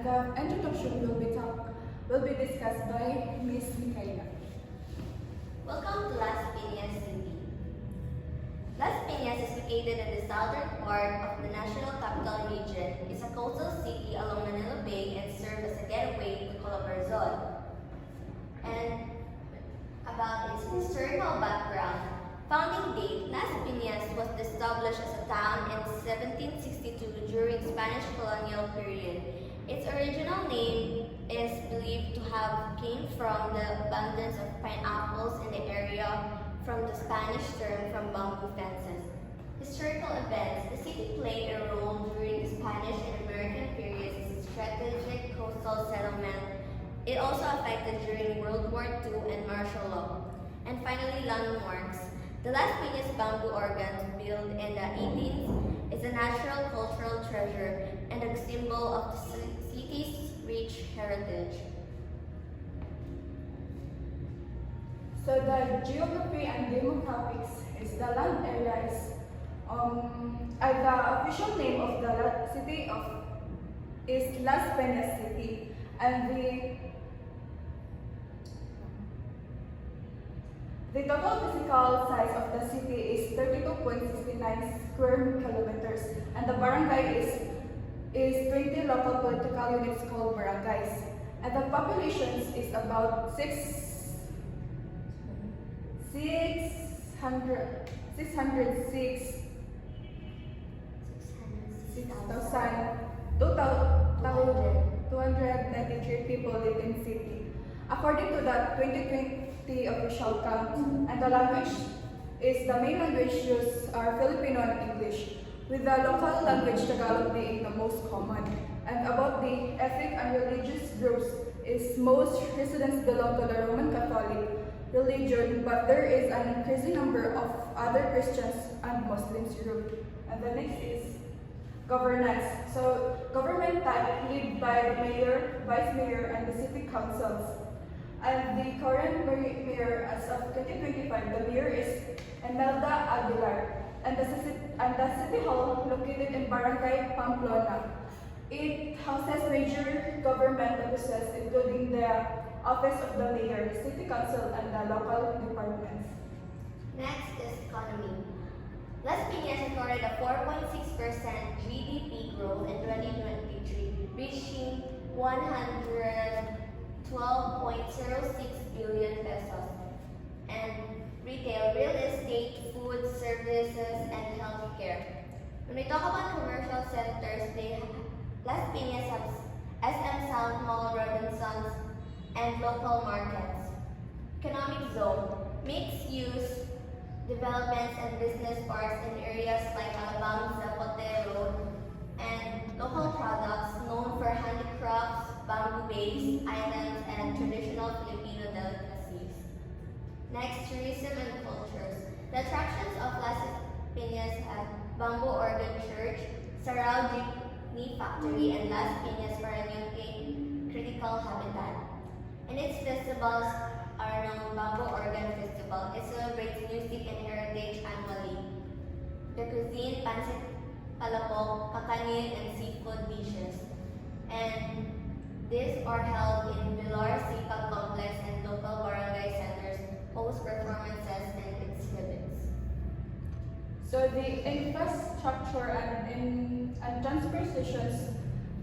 and the introduction will be discussed by Ms. Micaela. Welcome to Las Piñas City. Las Piñas is located in the southern part of the National Capital Region. It's a coastal city along Manila Bay and serves as a gateway to Calabarzon. And about its historical background, founding date, Las Piñas was established as a town in 1762 during Spanish colonial period. Its original name is believed to have came from the abundance of pineapples in the area from the Spanish term from bamboo fences. Historical events, the city played a role during the Spanish and American periods as a strategic coastal settlement. It also affected during World War II and martial law. And finally, landmarks. The Las Piñas bamboo organ, built in the 18th, is a natural cultural treasure and a symbol of the city's rich heritage. So the geography and demographics is the land area is the official name of the city is Las Piñas City, and the total physical size of the city is 32.69 square kilometers, and the barangay is 20 local political units called barangays, and the population is about 606,293 people live in city. According to the 2020 official count, and the language is the main language used are Filipino and English, with the local language Tagalog being the most common. And about the ethnic and religious groups is most residents belong to the Roman Catholic religion, but there is an increasing number of other Christians and Muslims group. And the next is governance. So government type led by the mayor, vice mayor, and the city councils. And the current mayor as of 2025, the mayor is Imelda Aguilar. And the city hall located in Barangay Pamplona. It houses major government offices including the office of the mayor, city council, and the local departments. Next is economy. Las Piñas recorded a 4.6% GDP growth in 2023, reaching 112.06 billion pesos. And retail, real estate, food, services, and healthcare. When we talk about commercial sectors, Las Piñas has SM Sound Mall, Robinsons, and local markets. Economic zone, mixed use developments and business parks in areas like Alabang, Zapote Road, and local products known for handicrafts, bamboo-based items, and traditional Filipino delicacies. Next, tourism and cultures. The attractions of Las Piñas at Bamboo Organ Church, Sarao Jeepney Factory, and Las Piñas Paranaque Critical Habitat. And its festivals are known Bamboo Organ Festival. It celebrates music and heritage annually. The cuisine, pancit palabok, kakanin, and seafood dishes. And these are held in Pilar Sipag Complex and local barangay centers, host performances, and exhibits. So the infrastructure and transportations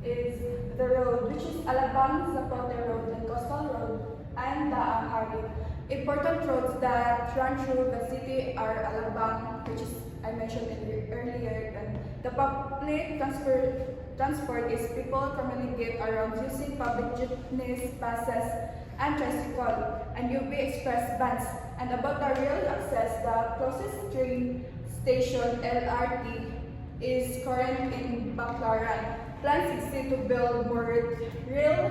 is the road, which is Alabang, Zapote Road, and Coastal Road, and the Ahari. Important roads that run through the city are Alabang, which is I mentioned earlier, and the public transport is people communicate around using public jeepneys, buses, and tricycle, and UB Express vans. And about the rail access, the closest train station, LRT, is current in Baclaran. Plans exist to build more rail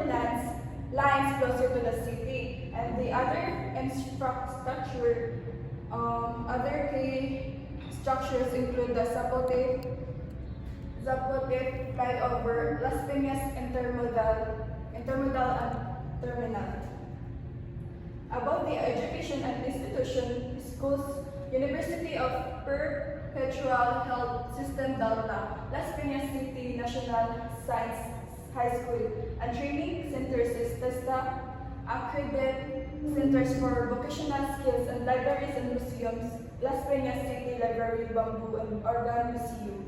lines closer to the city, and the other infrastructure, other key structures include the Zapote flyover, Las Piñas intermodal and terminal. About the education and institution, schools, University of Perpetual Health System Delta, Las Piñas City National Science High School, and training centers is TESTA, accredited centers for vocational skills, and libraries and museums, Las Peñas City Library, Bamboo, and Organ Museum.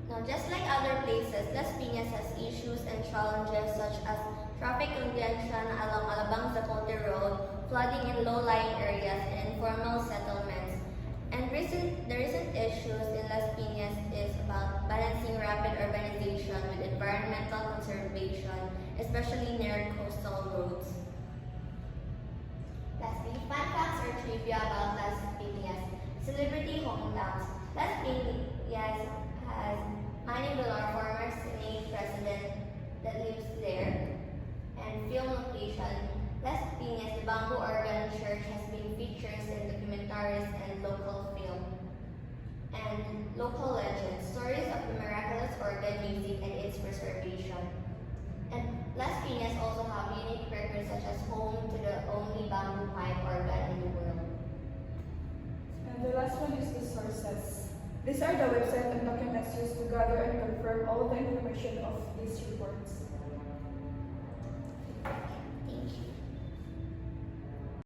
Now, just like other places, Las Piñas has issues and challenges such as traffic congestion along Alabang Zapote Road, flooding in low-lying areas, and informal settlements. And the recent issues in Las Piñas is about balancing rapid urbanization with environmental conservation, especially near coastal roads. Lastly, fun facts or trivia about Las Piñas. Celebrity hometowns. Las Piñas has Manny Villar, former Senate president that lives there. And film location. Las Piñas, the Bamboo Organ Church has been featured in documentaries and local film. And local legends, stories of the miraculous organ music and its preservation. And Las Piñas also have unique records such as home to the only bamboo pipe organ in the world. And the last one is the sources. These are the websites and documents used to gather and confirm all the information of these reports. Thank you.